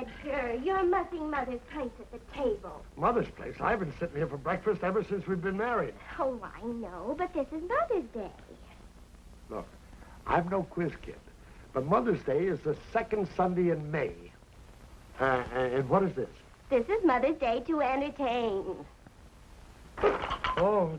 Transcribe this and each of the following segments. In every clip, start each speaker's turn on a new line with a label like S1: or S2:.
S1: Edgar, you're mussing Mother's place at the table.
S2: Mother's place? I've been sitting here for breakfast ever since we've been married.
S1: Oh, I know, but this is Mother's Day.
S2: Look, I'm no quiz kid, but Mother's Day is the second Sunday in May. And what is this?
S1: This is Mother's Day to entertain.
S2: Oh,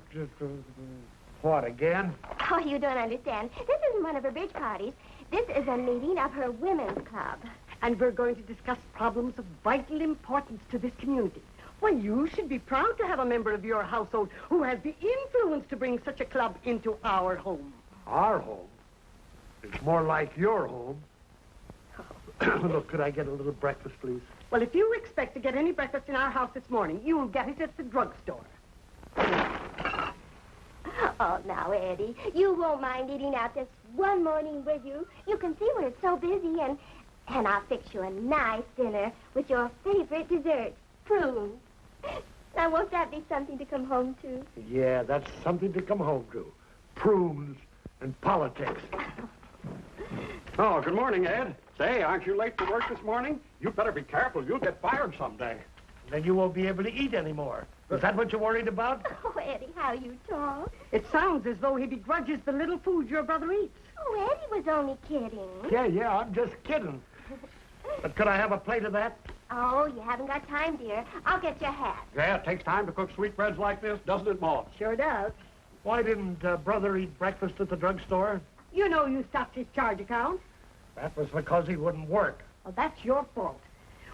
S2: what, again?
S1: Oh, you don't understand. This isn't one of her bridge parties. This is a meeting of her women's club.
S3: And we're going to discuss problems of vital importance to this community. Well, you should be proud to have a member of your household who has the influence to bring such a club into our home.
S2: Our home? It's more like your home. Look, could I get a little breakfast, please?
S3: Well, if you expect to get any breakfast in our house this morning, you'll get it at the drugstore.
S1: Oh, now, Eddie, you won't mind eating out this one morning, will you? You can see when it's so busy, and I'll fix you a nice dinner with your favorite dessert, prunes. Now, won't that be something to come home to?
S2: Yeah, that's something to come home to. Prunes and politics.
S4: Oh, good morning, Ed. Say, aren't you late for work this morning? You better be careful. You'll get fired someday.
S2: Then you won't be able to eat anymore. Is that what you're worried about?
S1: Oh, Eddie, how you talk.
S3: It sounds as though he begrudges the little food your brother eats.
S1: Oh, Eddie was only kidding.
S2: Yeah, I'm just kidding. But could I have a plate of that?
S1: Oh, you haven't got time, dear. I'll get your hat.
S4: Yeah, it takes time to cook sweetbreads like this, doesn't it, Ma?
S3: Sure does.
S2: Why didn't Brother eat breakfast at the drugstore?
S3: You know you stopped his charge account.
S2: That was because he wouldn't work.
S3: Well, that's your fault.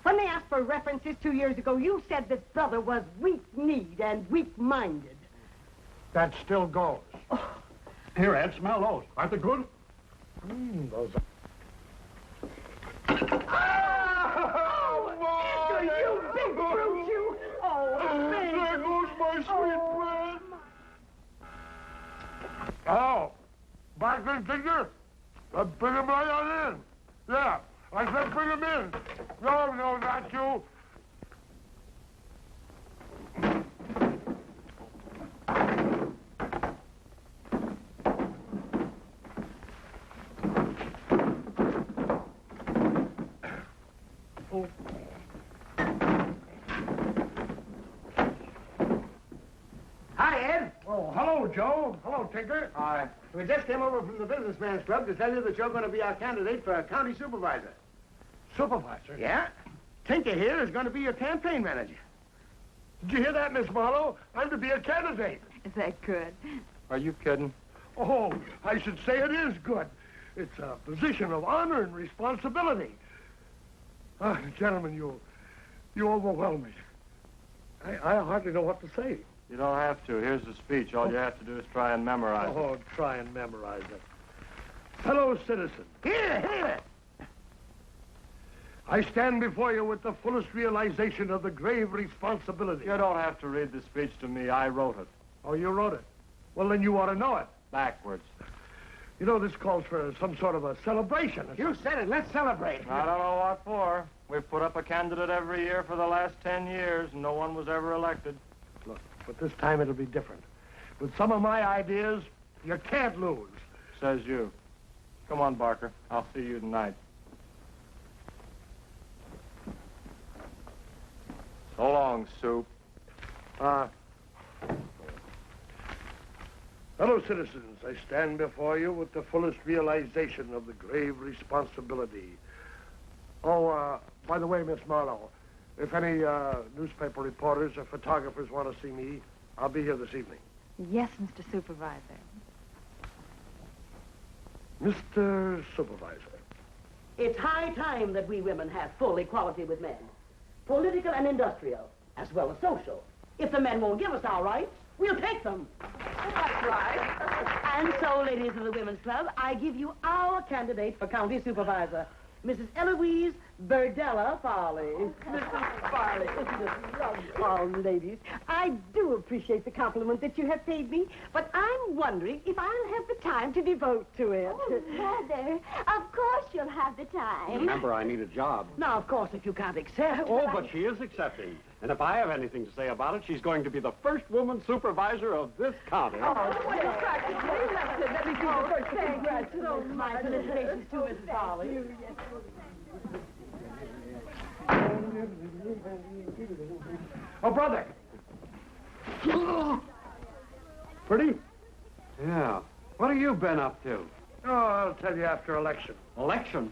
S3: When they asked for references 2 years ago, you said that Brother was weak-kneed and weak-minded.
S2: That still goes.
S3: Oh.
S4: Here, Ed, smell those. Aren't they good?
S2: Those
S3: Oh, Edgar, you big brute, you! Oh,
S2: there goes my sweet bread. Oh, back in, Tinker. Bring him right on in. Yeah, I said bring him in. No, not you.
S5: Hi, Ed.
S2: Oh, hello, Joe. Hello, Tinker.
S5: Hi. We just came over from the Businessman's Club to tell you that you're going to be our candidate for county supervisor.
S2: Supervisor?
S5: Yeah? Tinker here is going to be your campaign manager.
S2: Did you hear that, Miss Marlowe? I'm to be a candidate.
S3: Is that good?
S4: Are you kidding?
S2: Oh, I should say it is good. It's a position of honor and responsibility. Gentlemen, you overwhelm me. I hardly know what to say.
S4: You don't have to. Here's the speech. All you have to do is try and memorize it.
S2: Oh, try and memorize it. Fellow citizens,
S5: Here.
S2: I stand before you with the fullest realization of the grave responsibility.
S4: You don't have to read the speech to me. I wrote it.
S2: Oh, you wrote it? Well, then you ought to know it.
S4: Backwards.
S2: You know, this calls for some sort of a celebration.
S5: You said it. Let's celebrate.
S4: I don't know what for. We've put up a candidate every year for the last 10 years, and no one was ever elected.
S2: Look, but this time it'll be different. With some of my ideas, you can't lose.
S4: Says you. Come on, Barker. I'll see you tonight. So long, Soup.
S2: Fellow citizens, I stand before you with the fullest realization of the grave responsibility. Oh, by the way, Miss Marlowe, if any newspaper reporters or photographers want to see me, I'll be here this evening.
S3: Yes, Mr. Supervisor.
S2: Mr. Supervisor.
S6: It's high time that we women have full equality with men. Political and industrial, as well as social. If the men won't give us our rights, we'll take them. That's right. And so, ladies of the Women's Club, I give you our candidate for county supervisor, Mrs. Eloise Berdella Farley. Mrs. Farley, isn't it lovely?
S3: Oh, ladies, I do appreciate the compliment that you have paid me, but I'm wondering if I'll have the time to devote to it.
S1: Oh, Mother, of course you'll have the time.
S4: Remember, I need a job.
S6: Now, of course, if you can't accept...
S4: Oh, but she is accepting. And if I have anything to say about it, she's going to be the first woman supervisor of this county.
S6: Let me do the first thing. So my felicitations to Mrs. Farley.
S2: Oh, brother. Pretty?
S4: Yeah. What have you been up to?
S2: Oh, I'll tell you after election.
S4: Election?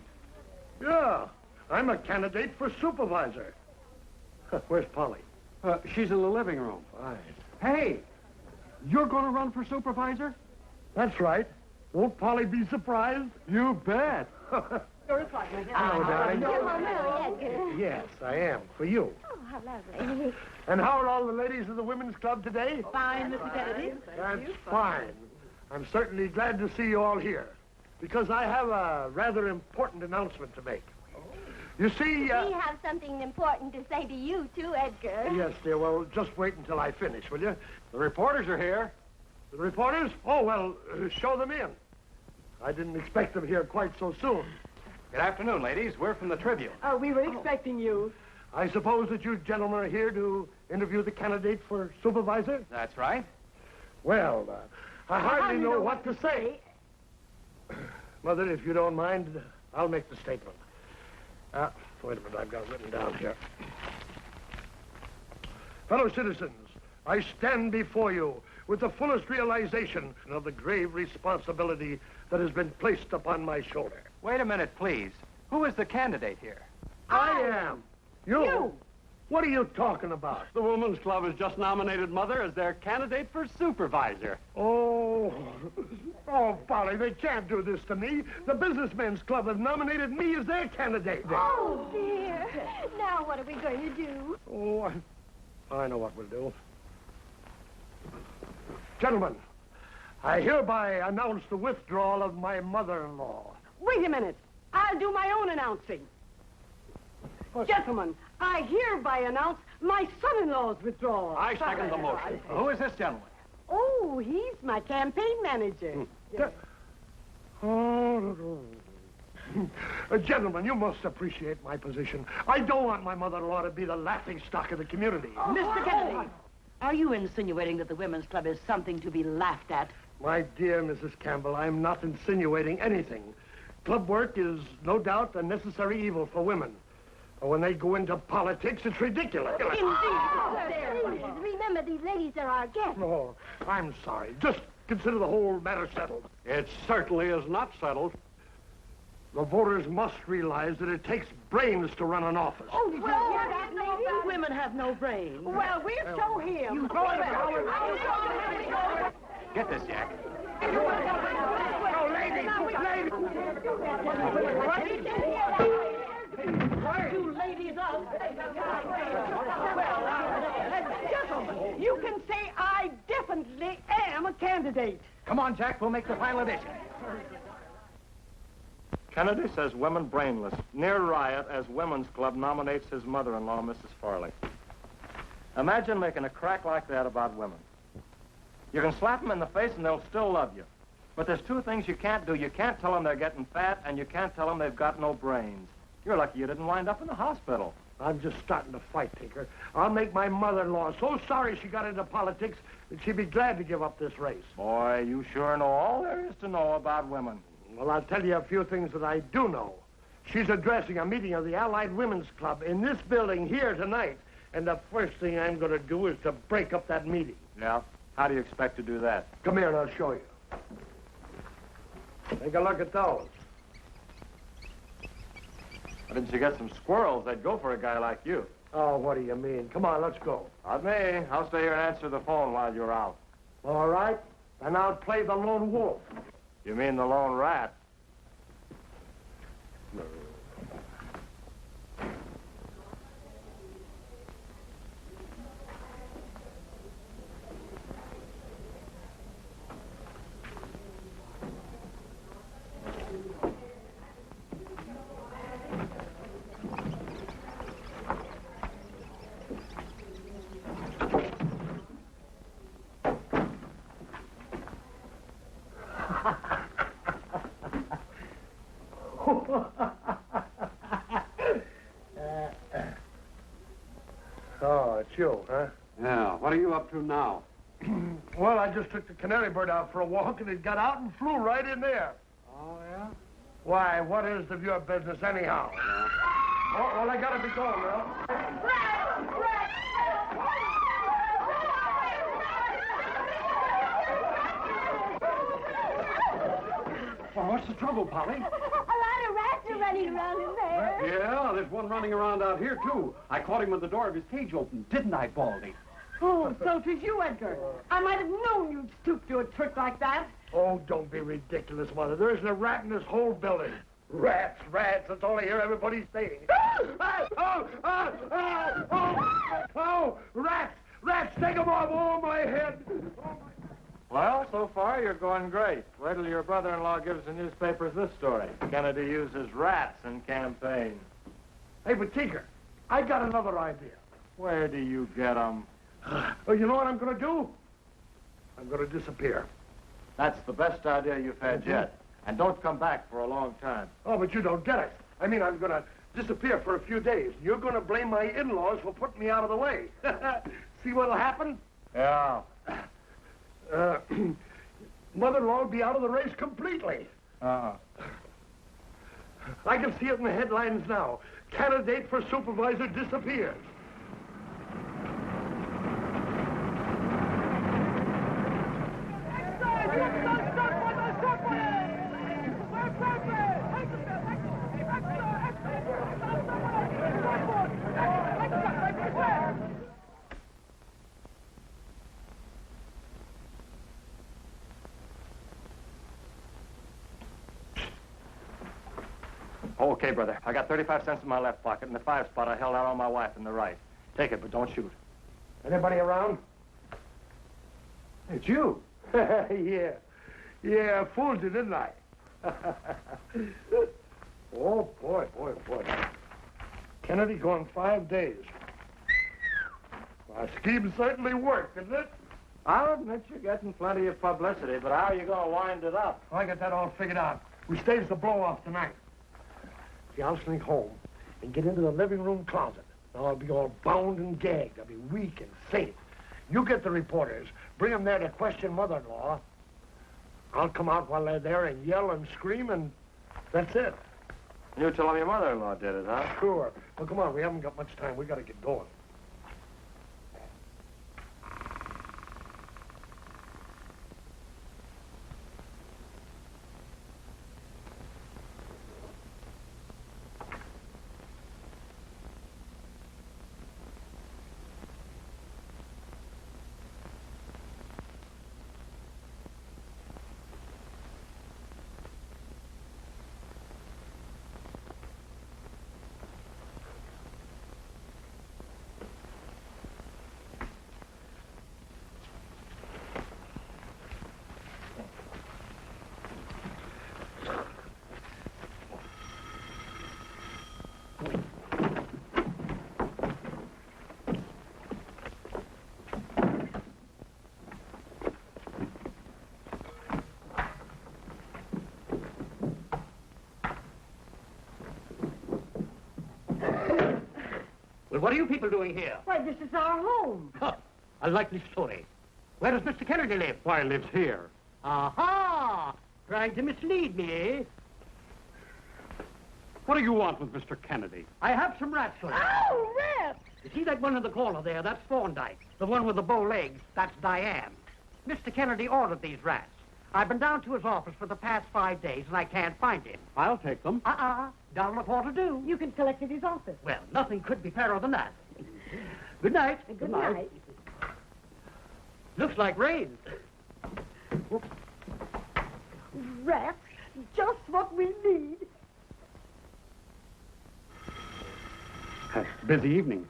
S2: Yeah, I'm a candidate for supervisor. Where's Polly?
S4: She's in the living room.
S2: Fine.
S4: Hey, you're going to run for supervisor?
S2: That's right. Won't Polly be surprised?
S4: You bet.
S3: You're right, my dear.
S2: Hello, darling.
S1: Hello, Edgar.
S2: Yes, I am. For you.
S1: Oh, how lovely.
S2: And how are all the ladies of the women's club today?
S3: Fine, Mr. Kennedy.
S2: That's fine. I'm certainly glad to see you all here, because I have a rather important announcement to make. You see,
S1: We have something important to say to you, too, Edgar.
S2: Yes, dear, well, just wait until I finish, will you?
S4: The reporters are here.
S2: The reporters? Oh, well, show them in. I didn't expect them here quite so soon.
S4: Good afternoon, ladies. We're from the Tribune.
S3: We were expecting you.
S2: I suppose that you gentlemen are here to interview the candidate for supervisor?
S4: That's right.
S2: Well, I hardly know what to say. Mother, if you don't mind, I'll make the statement. Wait a minute, I've got it written down here. Fellow citizens, I stand before you with the fullest realization of the grave responsibility that has been placed upon my shoulder.
S7: Wait a minute, please. Who is the candidate here?
S2: I am. You? What are you talking about?
S4: The Women's Club has just nominated Mother as their candidate for supervisor.
S2: Oh, Polly, they can't do this to me. The Businessmen's Club has nominated me as their candidate.
S1: Oh, dear. Now what are we going to do?
S2: Oh, I know what we'll do. Gentlemen, I hereby announce the withdrawal of my mother-in-law.
S3: Wait a minute. I'll do my own announcing. Gentlemen, I hereby announce my son-in-law's withdrawal.
S4: I second the motion.
S7: Who is this gentleman?
S3: Oh, he's my campaign manager.
S2: Gentlemen, you must appreciate my position. I don't want my mother-in-law to be the laughingstock of the community.
S6: Mr. Kennedy, are you insinuating that the Women's Club is something to be laughed at?
S2: My dear Mrs. Campbell, I'm not insinuating anything. Club work is no doubt a necessary evil for women. But when they go into politics, it's ridiculous.
S1: Please, remember these ladies are our guests.
S2: Oh, I'm sorry. Just consider the whole matter settled.
S4: It certainly is not settled.
S2: The voters must realize that it takes brains to run an office.
S3: Oh, did you hear that, lady?
S6: Women have no brains.
S3: Well, we'll show him.
S7: Get this, Jack.
S2: Oh, lady!
S3: You ladies up. Gentlemen, you can say I definitely am a candidate.
S7: Come on, Jack. We'll make the final edition.
S8: Kennedy says women brainless. Near riot as Women's Club nominates his mother-in-law, Mrs. Farley. Imagine making a crack like that about women. You can slap them in the face and they'll still love you. But there's two things you can't do. You can't tell them they're getting fat, and you can't tell them they've got no brains. You're lucky you didn't wind up in the hospital.
S2: I'm just starting to fight, Tinker. I'll make my mother-in-law so sorry she got into politics that she'd be glad to give up this race.
S8: Boy, you sure know all there is to know about women.
S2: Well, I'll tell you a few things that I do know. She's addressing a meeting of the Allied Women's Club in this building here tonight. And the first thing I'm going to do is to break up that meeting.
S8: Yeah? How do you expect to do that?
S2: Come here and I'll show you. Take a look at those.
S8: Why didn't you get some squirrels? They'd go for a guy like you.
S2: Oh, what do you mean? Come on, let's go.
S8: Not me. I'll stay here and answer the phone while you're out.
S2: All right. And I'll play the lone wolf.
S8: You mean the lone rat?
S2: Oh, it's you, huh?
S4: Yeah, what are you up to now?
S2: Well, I just took the canary bird out for a walk, and it got out and flew right in there.
S4: Oh, yeah?
S2: Why, what is it of your business anyhow? Oh, well, I gotta be going now.
S4: Well, what's the trouble, Polly?
S1: A lot of rats are running around in there.
S4: Yeah, there's one running around out here, too. I caught him with the door of his cage open, didn't I, Baldy?
S3: Oh, so 'tis you, Edgar. I might have known you'd stoop to a trick like that.
S2: Oh, don't be ridiculous, Mother. There isn't a rat in this whole building. Rats, rats. That's all I hear everybody saying. Oh, rats, rats. Take them off. Oh, my head. Oh, my...
S8: Well, so far, you're going great. Wait till your brother-in-law gives the newspapers this story. Kennedy uses rats in campaign.
S2: Hey, but Tinker, I got another idea.
S8: Where do you get 'em?
S2: Oh, you know what I'm going to do? I'm going to disappear.
S8: That's the best idea you've had yet. And don't come back for a long time.
S2: Oh, but you don't get it. I mean, I'm going to disappear for a few days. You're going to blame my in-laws for putting me out of the way. See what'll happen?
S8: Yeah.
S2: Mother-in-law will be out of the race completely. I can see it in the headlines now. Candidate for supervisor disappears.
S8: Okay, brother. I got 35 cents in my left pocket, and the 5 spot I held out on my wife in the right. Take it, but don't shoot.
S2: Anybody around?
S8: It's you.
S2: Yeah. Yeah, I fooled you, didn't I? Oh, boy. Kennedy gone 5 days. Our scheme certainly worked, didn't it?
S8: I'll admit you're getting plenty of publicity, but how are you going to wind it up?
S2: I got that all figured out. We staged the blow-off tonight. See, I'll sneak home and get into the living room closet. Now, I'll be all bound and gagged. I'll be weak and faint. You get the reporters. Bring them there to question mother-in-law. I'll come out while they're there and yell and scream, and that's it.
S8: You tell them your mother-in-law did it, huh?
S2: Sure. Well, come on. We haven't got much time. We got to get going.
S5: Well, what are you people doing here?
S3: Why, this is our home.
S5: Huh, a likely story. Where does Mr. Kennedy live?
S4: Why, he lives here.
S5: Aha! Trying to mislead me, eh?
S4: What do you want with Mr. Kennedy?
S5: I have some rats for you.
S3: Oh, Rip!
S5: You see that one in the corner there? That's Thorndyke. The one with the bow legs, that's Diane. Mr. Kennedy ordered these rats. I've been down to his office for the past 5 days, and I can't find him.
S4: I'll take them.
S5: Down the quarter due.
S3: You can collect at his office.
S5: Well, nothing could be fairer than that. Good night.
S3: Good night.
S5: Looks like rain.
S3: Rats, just what we need.
S4: Busy evening.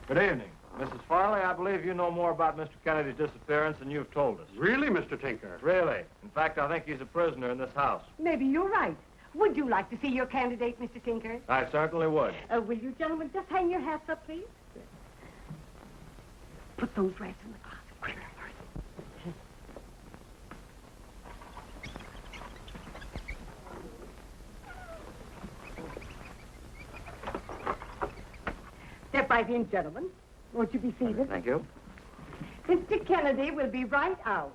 S8: Good evening. Mrs. Farley, I believe you know more about Mr. Kennedy's disappearance than you've told us.
S4: Really, Mr. Tinker?
S8: Really. In fact, I think he's a prisoner in this house.
S3: Maybe you're right. Would you like to see your candidate, Mr. Tinker?
S8: I certainly would.
S3: Will you gentlemen just hang your hats up, please? Put those rats in the closet. Quick, hurry. Step right in, gentlemen. Won't you be seated?
S8: Thank you.
S3: Mr. Kennedy will be right out.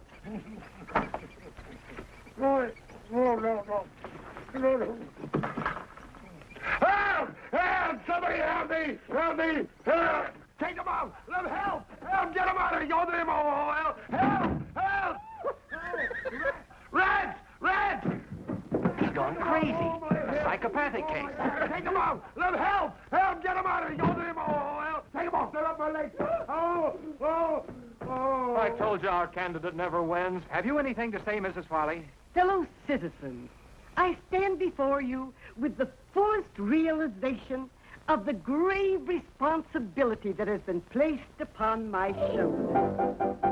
S2: No. me! Help me! Help! Take them out! Let them help! Help! Get them out of here! Go to them! Oh, help! Help! Reds! Reds!
S5: He's gone crazy. A psychopathic case.
S2: Take them out! Let them help! Help! Get them out of here! Go to them! Oh, help! Take them off! They're up my legs! Oh! Oh! Oh!
S8: I told you our candidate never wins.
S7: Have you anything to say, Mrs. Farley?
S3: Fellow citizens, I stand before you with the fullest realization of the grave responsibility that has been placed upon my shoulders.